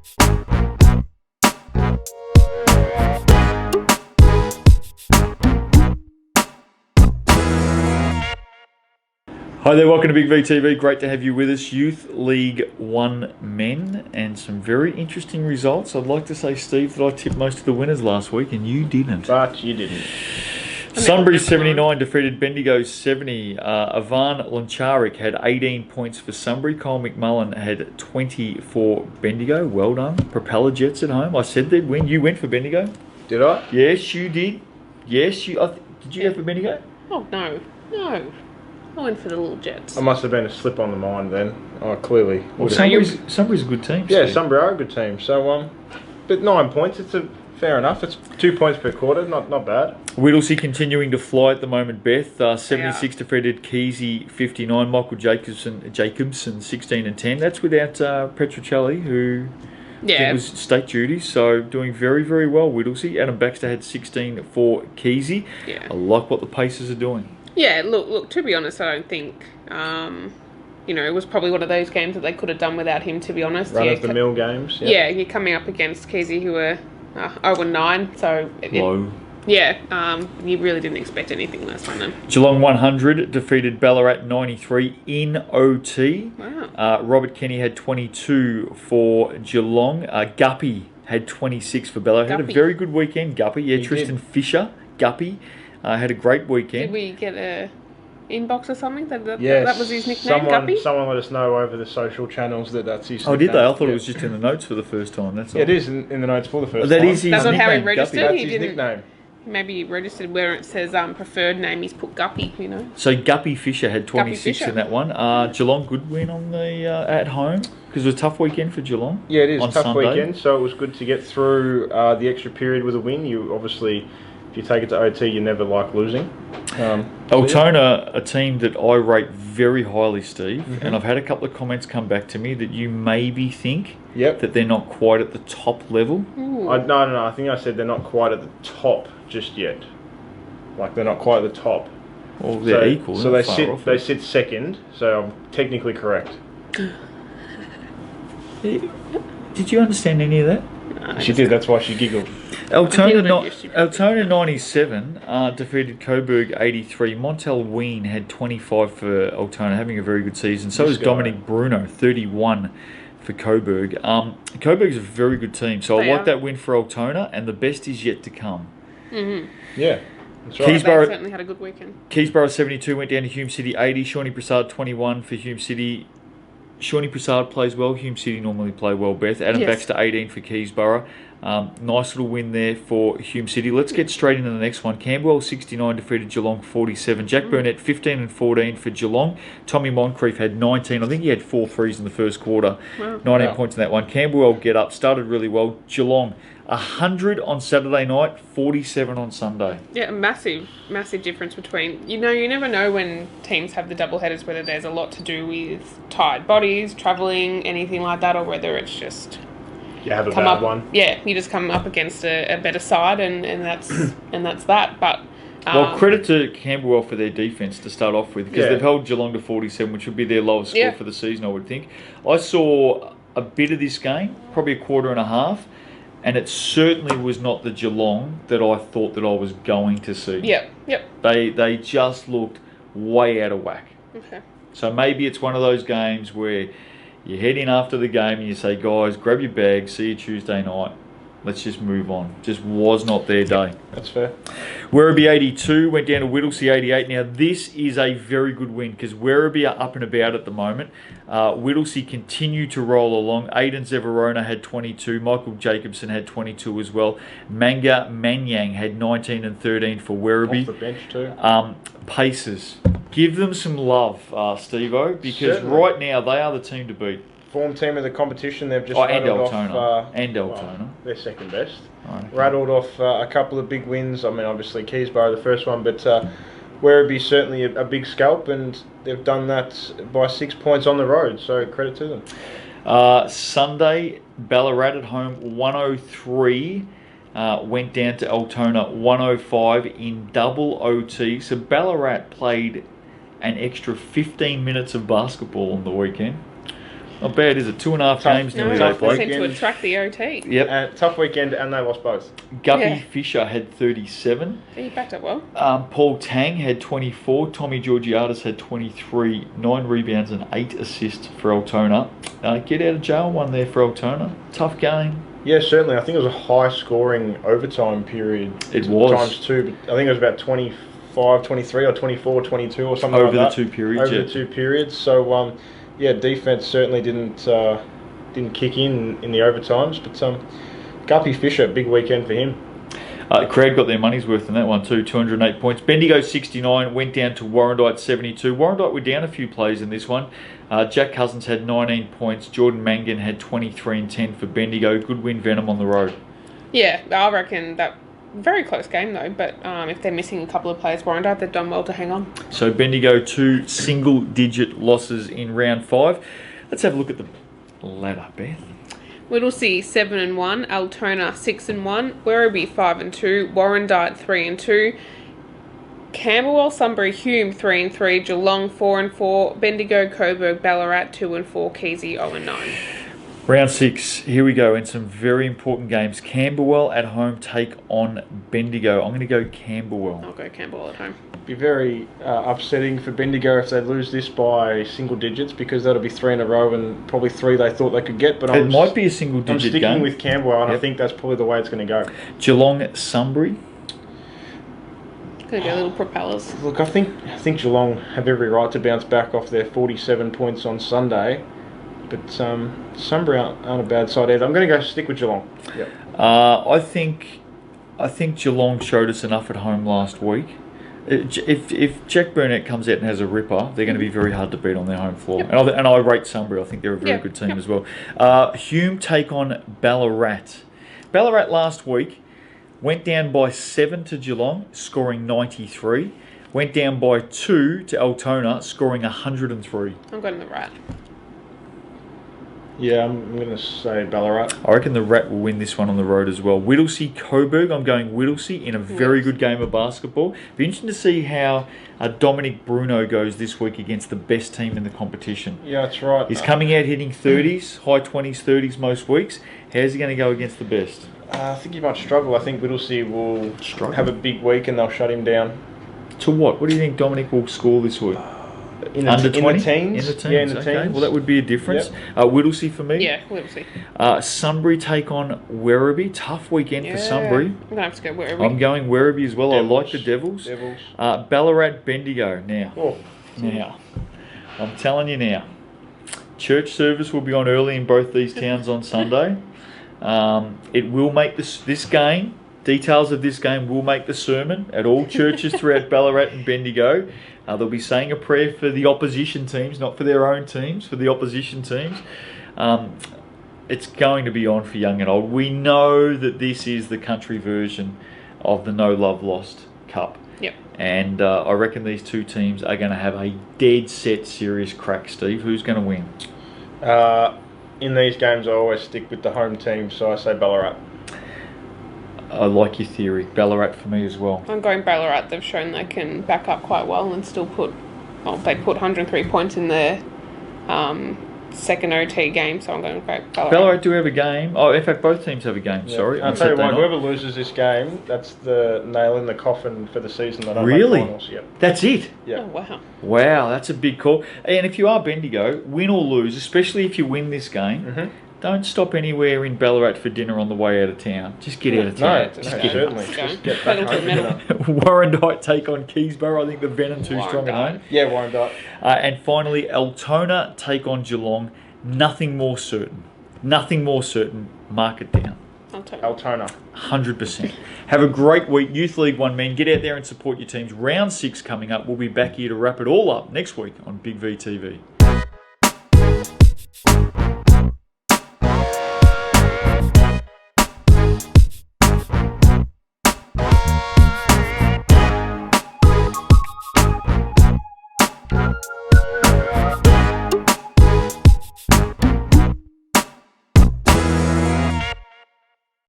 Hi there, welcome to Big VTV. Great to have you with us. Youth League 1 men and some very interesting results. I'd like to say, Steve, that I tipped most of the winners last week and you didn't. But you didn't. Sunbury 79 defeated Bendigo 70. Ivan Loncharik had 18 points for Sunbury. Kyle McMullen had 20 for Bendigo. Well done. Propeller Jets at home. I said they'd win. You went for Bendigo. Did I? Yes, you did. Yes, you. Did you go for Bendigo? Oh, no. I went for the Little Jets. I must have been a slip on the mind then. I clearly Well, would have. Sunbury's a good team. Yeah, Steve. Sunbury are a good team. So, but 9 points, fair enough. It's 2 points per quarter, not bad. Whittlesea continuing to fly at the moment, Beth. 76 defeated Keysy 59. Michael Jacobson 16 and 10. That's without Petruccelli, who I think was state duty. So doing very, very well, Whittlesea. Adam Baxter had 16 for Keysy. Yeah. I like what the Pacers are doing. Yeah, look. To be honest, I don't think. It was probably one of those games that they could have done without him. To be honest, Run-of-the-mill games. Yeah, you're coming up against Keysy, who were 0-9. So Low. You really didn't expect anything less from them. Geelong 100 defeated Ballarat 93 in OT. Wow. Robert Kenny had 22 for Geelong. Guppy had 26 for Ballarat. Had a very good weekend, Guppy. Yeah, Tristan Fisher, Guppy, had a great weekend. Did we get a inbox or something that was his nickname, Guppy? Someone let us know over the social channels that's his nickname. Oh, did they? I thought it was just in the notes for the first time. That's all. Yeah, it is in the notes for the first That time. is his That's not nickname, how he registered. Guppy. That's his nickname. Maybe he registered where it says preferred name. He's put Guppy. So Guppy Fisher had 26 Fisher. in that one. Geelong good win on the at home because it was a tough weekend for Geelong. Yeah, it is on a tough Sunday. weekend. So it was good to get through the extra period with a win. You obviously, if you take it to OT, you never like losing. Altona, a team that I rate very highly, Steve, and I've had a couple of comments come back to me that you maybe think that they're not quite at the top level. Ooh. No. I think I said they're not quite at the top just yet. Like they're not quite at the top. Well, they're equal. So they're they sit second. So I'm technically correct. Did you understand any of that? She did. That's why she giggled. Altona 97 defeated Coburg 83. Montel Ween had 25 for Altona, having a very good season. So is Dominic Bruno, 31 for Coburg. Coburg's a very good team, so I like that win for Altona, and the best is yet to come. Mm-hmm. Yeah, that's right. They certainly had a good weekend. Keysborough 72 went down to Hume City 80. Shawnee Prasad 21 for Hume City. Shawnee Prasad plays well. Hume City normally play well, Beth. Adam Baxter 18 for Keysborough. Nice little win there for Hume City. Let's get straight into the next one. Camberwell 69 defeated Geelong 47. Jack Burnett 15 and 14 for Geelong. Tommy Moncrief had 19. I think he had 4 threes in the first quarter. Wow. 19 points in that one. Camberwell get up. Started really well. Geelong 100 on Saturday night, 47 on Sunday. Yeah, massive difference between... you never know when teams have the double headers, whether there's a lot to do with tired bodies, travelling, anything like that, or whether it's just... You have a bad one. Yeah, you just come up against a better side, and that's that. But well, credit to Camberwell for their defence to start off with, because they've held Geelong to 47, which would be their lowest score for the season, I would think. I saw a bit of this game, probably a quarter and a half, and it certainly was not the Geelong that I thought that I was going to see. Yep. They just looked way out of whack. Okay. So maybe it's one of those games where you head in after the game and you say, guys, grab your bag, see you Tuesday night. Let's just move on. Just was not their day. That's fair. Werribee 82 went down to Whittlesea 88. Now, this is a very good win because Werribee are up and about at the moment. Whittlesea continue to roll along. Aidan Zeverona had 22. Michael Jacobson had 22 as well. Manga Manyang had 19 and 13 for Werribee. Off the bench too. Pacers. Give them some love, Steve-O, because right now they are the team to beat. Form team of the competition. They've just rattled rattled off... Altona. They're second best. Okay. Rattled off a couple of big wins. I mean, obviously Keysborough the first one, but Werribee certainly a big scalp, and they've done that by 6 points on the road, so credit to them. Sunday, Ballarat at home, 103. Went down to Altona, 105 in double OT. So Ballarat played an extra 15 minutes of basketball on the weekend. Not bad, is it? 2.5 games No, nearly they they played. seem to attract the OT. Yep. And tough weekend, and they lost both. Guppy Yeah. Fisher had 37. He backed up well. Paul Tang had 24. Tommy Georgiadis had 23. 9 rebounds and 8 assists for Altona. Get out of jail one there for Altona. Tough game. Yeah, certainly. I think it was a high-scoring overtime period. It was. Times 2. But I think it was about 25, 23 or 24, 22 or something Over like that. the 2 periods, Over the 2 periods. So, yeah, defense certainly didn't kick in the overtimes. But Guppy Fisher, big weekend for him. Crowd got their money's worth in that one too, 208 points. Bendigo 69, went down to Warrandyte 72. Warrandyte were down a few plays in this one. Jack Cousins had 19 points. Jordan Mangan had 23 and 10 for Bendigo. Good win, Venom on the road. Yeah, I reckon that very close game though, but if they're missing a couple of players, Warrandyte, they've done well to hang on. So Bendigo 2 single-digit losses in round 5. Let's have a look at the ladder, Beth. Whittlesea 7-1, Altona 6-1, Werribee 5-2, Warrandyte 3-2, Camberwell, Sunbury, Hume 3-3, Geelong 4-4, Bendigo, Coburg, Ballarat 2-4, Keysy 0-9. Round 6, here we go, and some very important games. Camberwell at home take on Bendigo. I'm going to go Camberwell. I'll go Camberwell at home. Be very upsetting for Bendigo if they lose this by single digits, because that'll be 3 in a row and probably 3 they thought they could get. But It might be a single-digit I'm sticking game. with Camberwell, and Yep. I think that's probably the way it's going to go. Geelong, Sunbury. Gonna go little propellers. Look, I think Geelong have every right to bounce back off their 47 points on Sunday, but Sunbury aren't a bad side either. I'm going to go stick with Geelong. Yep. I think Geelong showed us enough at home last week. If Jack Burnett comes out and has a ripper, they're going to be very hard to beat on their home floor. Yep. And I rate Sunbury. I think they're a very Yeah. good team Yep. as well. Hume take on Ballarat. Ballarat last week went down by 7 to Geelong, scoring 93. Went down by 2 to Altona, scoring 103. I'm going the Rat. Yeah, I'm going to say Ballarat. I reckon the Rat will win this one on the road as well. Whittlesea, Coburg. I'm going Whittlesea in a very good game of basketball. Be interesting to see how Dominic Bruno goes this week against the best team in the competition. Yeah, that's right. He's coming out hitting 30s, high 20s, 30s most weeks. How's he going to go against the best? I think he might struggle. I think Whittlesea will Struggle? have a big week and they'll shut him down. To what? What do you think Dominic will score this week? Under 20? In the teens. In the teens, Yeah, in the okay. teens. Well, that would be a difference. Whittlesea for me. Yeah, Whittlesea. Sunbury take on Werribee. Tough weekend for Sunbury. I'm going to have to go Werribee. I'm going Werribee as well. Devils. I like the Devils. Devils. Ballarat, Bendigo. Oh. Now, I'm telling you now, church service will be on early in both these towns on Sunday. It will make this game, details of this game will make the sermon at all churches throughout Ballarat and Bendigo. They'll be saying a prayer for the opposition teams, not for their own teams, for the opposition teams. It's going to be on for young and old. We know that this is the country version of the No Love Lost Cup. Yep. And I reckon these two teams are going to have a dead set serious crack, Steve. Who's going to win? In these games, I always stick with the home team, so I say Ballarat. I like your theory. Ballarat for me as well. I'm going Ballarat. They've shown they can back up quite well and still they put 103 points in their second OT game, so I'm going to go Ballarat. Ballarat do have a game. Oh, in fact, both teams have a game. Yeah. Sorry. I'll on tell you Saturday what, night. whoever loses this game, that's the nail in the coffin for the season. They don't Really? make finals. Yep. That's it. Yeah. Oh, wow. Wow, that's a big call. And if you are Bendigo, win or lose, especially if you win this game, don't stop anywhere in Ballarat for dinner on the way out of town. Just get out of No, town. no, Just get certainly. Let's Just go. get back Pedal to home. the metal. Warrandyte take on Keysborough. I think the Venom too strong at Warrandyte. home. Yeah, Warrandyte. And finally, Altona take on Geelong. Nothing more certain. Nothing more certain. Mark it down. I'll take it. Altona. 100%. Have a great week. Youth League 1 men. Get out there and support your teams. Round 6 coming up. We'll be back here to wrap it all up next week on Big VTV.